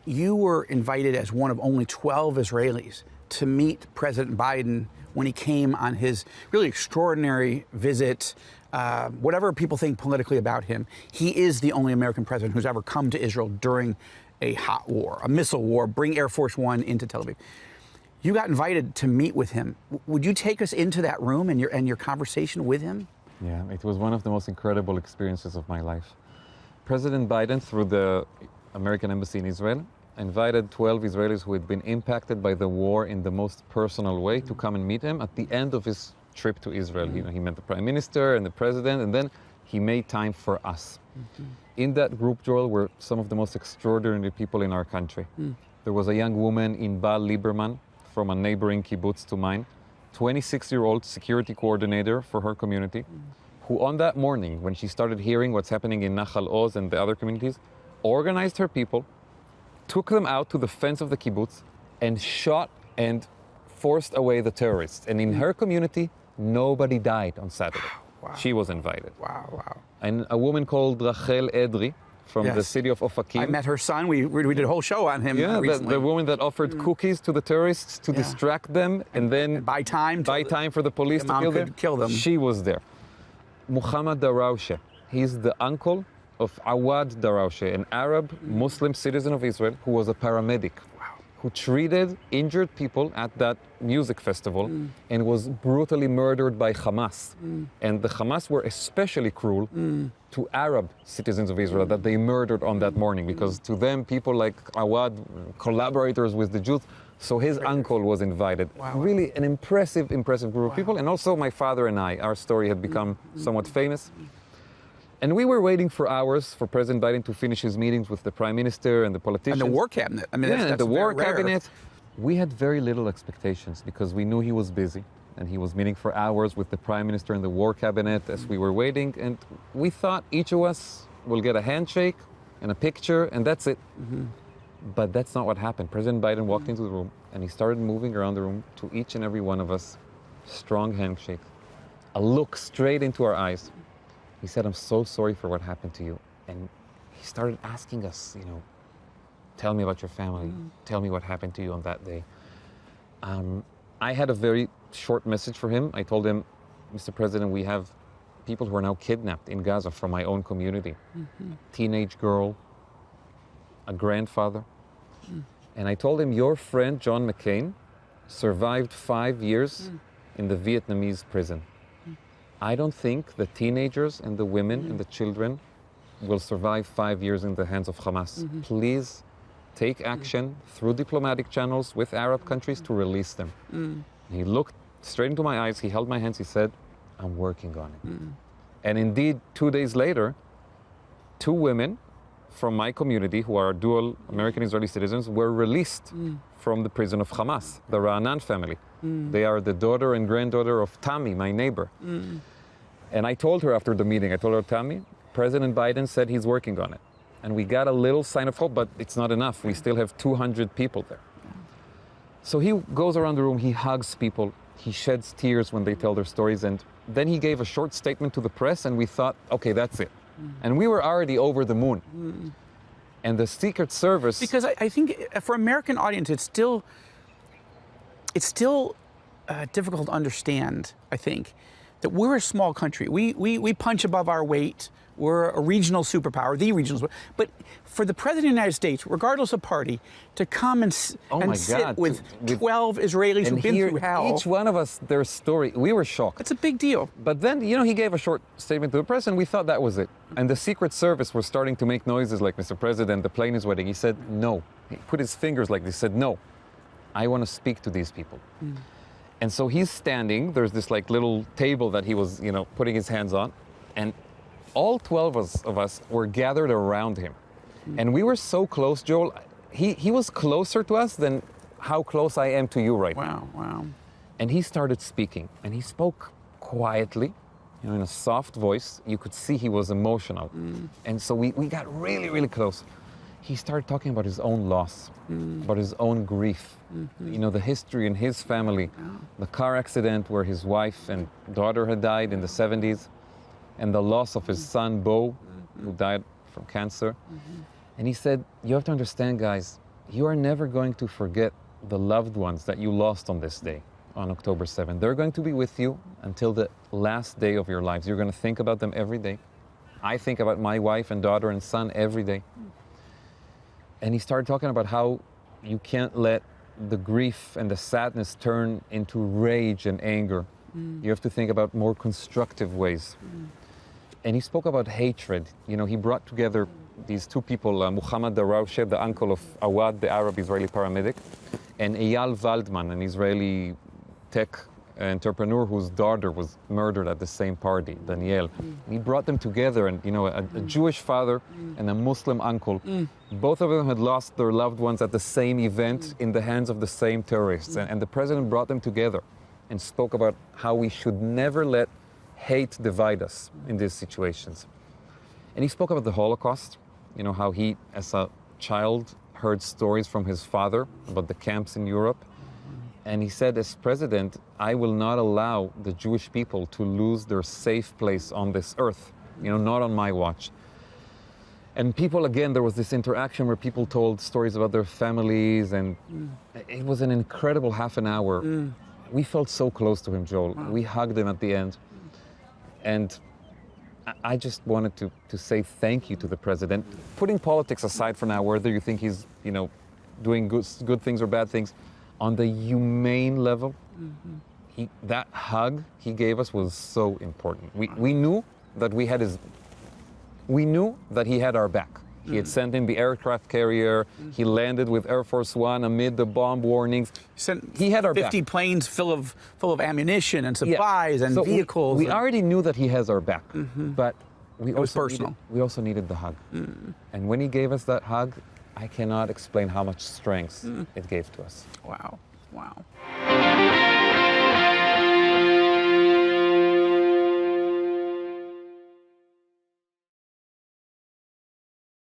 you were invited as one of only 12 Israelis to meet President Biden when he came on his really extraordinary visit. Whatever people think politically about him, he is the only American president who's ever come to Israel during a hot war, a missile war, bring Air Force One into Tel Aviv. You got invited to meet with him. Would you take us into that room and your conversation with him? Yeah, it was one of the most incredible experiences of my life. President Biden, through the American Embassy in Israel, invited 12 Israelis who had been impacted by the war in the most personal way to come and meet him at the end of his trip to Israel. He met the Prime Minister and the President, and then he made time for us. In that group, Joel, were some of the most extraordinary people in our country. There was a young woman, Inbal Lieberman, from a neighboring kibbutz to mine, 26-year-old security coordinator for her community, who on that morning, when she started hearing what's happening in Nachal Oz and the other communities, organized her people, took them out to the fence of the kibbutz, and shot and forced away the terrorists. And in her community, nobody died on Saturday. Wow. She was invited. Wow. And a woman called Rachel Edri from the city of Ofakim. I met her son. We did a whole show on him recently. The woman that offered cookies to the terrorists to distract them and then buy time for the police to kill them. She was there. Muhammad Darawshe, he's the uncle of Awad Darawshe, an Arab Muslim citizen of Israel who was a paramedic. Who treated injured people at that music festival and was brutally murdered by Hamas. And the Hamas were especially cruel to Arab citizens of Israel that they murdered on that morning, because to them, people like Awad, collaborators with the Jews, so his uncle was invited. Really an impressive group of people. And also my father and I, our story had become somewhat famous. And we were waiting for hours for President Biden to finish his meetings with the Prime Minister and the politicians. And the war cabinet. I mean, that's the war rare. cabinet. We had very little expectations because we knew he was busy and he was meeting for hours with the Prime Minister and the war cabinet as we were waiting. And we thought each of us will get a handshake and a picture and that's it. But that's not what happened. President Biden walked into the room and he started moving around the room to each and every one of us. Strong handshake, a look straight into our eyes. He said, "I'm so sorry for what happened to you." And he started asking us, tell me about your family. Tell me what happened to you on that day. I had a very short message for him. I told him, "Mr. President, we have people who are now kidnapped in Gaza from my own community. Teenage girl, a grandfather." And I told him, "Your friend, John McCain, survived 5 years in the Vietnamese prison. I don't think the teenagers and the women and the children will survive 5 years in the hands of Hamas. Please take action through diplomatic channels with Arab countries to release them." He looked straight into my eyes, he held my hands, he said, "I'm working on it." And indeed, 2 days later, 2 women from my community who are dual American-Israeli citizens were released from the prison of Hamas, the Ra'anan family. They are the daughter and granddaughter of Tami, my neighbor. And I told her after the meeting, I told her, "Tami, President Biden said he's working on it." And we got a little sign of hope, but it's not enough. We still have 200 people there. So he goes around the room, he hugs people, he sheds tears when they tell their stories, and then he gave a short statement to the press, and we thought, okay, that's it. And we were already over the moon. And the Secret Service... Because I think for American audience, it's still difficult to understand, I think, that we're a small country. We punch above our weight. We're a regional superpower, the regional superpower. But for the President of the United States, regardless of party, to come and sit with 12 Israelis who've been through hell. Each one of us, their story, we were shocked. It's a big deal. But then, he gave a short statement to the press, and we thought that was it. And the Secret Service was starting to make noises like, "Mr. President, the plane is waiting." He said, "No." He put his fingers like this, said, "No, I want to speak to these people." And so he's standing, there's this little table that he was, putting his hands on, and all 12 of us were gathered around him. And we were so close, Joel. He was closer to us than how close I am to you right now. Wow. And he started speaking, and he spoke quietly, in a soft voice. You could see he was emotional. And so we got really, really close. He started talking about his own loss, about his own grief, the history in his family, the car accident where his wife and daughter had died in the 70s, and the loss of his son, Bo, who died from cancer. And he said, "You have to understand, guys, you are never going to forget the loved ones that you lost on this day, on October 7th. They're going to be with you until the last day of your lives. You're going to think about them every day. I think about my wife and daughter and son every day. And he started talking about how you can't let the grief and the sadness turn into rage and anger. You have to think about more constructive ways. And he spoke about hatred. You know, he brought together these two people, Muhammad Darawshe, the uncle of Awad, the Arab Israeli paramedic, and Eyal Waldman, an Israeli tech entrepreneur whose daughter was murdered at the same party, Danielle. He brought them together, and you know, a Jewish father and a Muslim uncle. Both of them had lost their loved ones at the same event in the hands of the same terrorists. And the president brought them together and spoke about how we should never let hate divide us in these situations. And he spoke about the Holocaust, you know, how he, as a child, heard stories from his father about the camps in Europe. And he said, as president, I will not allow the Jewish people to lose their safe place on this earth, you know, not on my watch. And people, again, there was this interaction where people told stories about their families, and it was an incredible half an hour. We felt so close to him, Joel. We hugged him at the end. And I just wanted to say thank you to the president. Putting politics aside for now, whether you think he's, you know, doing good things or bad things, on the humane level, that hug he gave us was so important. We knew that he had our back. He had sent in the aircraft carrier. He landed with Air Force One amid the bomb warnings. He had our 50 back. planes full of ammunition and supplies and so vehicles. We already knew that he has our back, but we also needed the hug. And when he gave us that hug, I cannot explain how much strength it gave to us. Wow.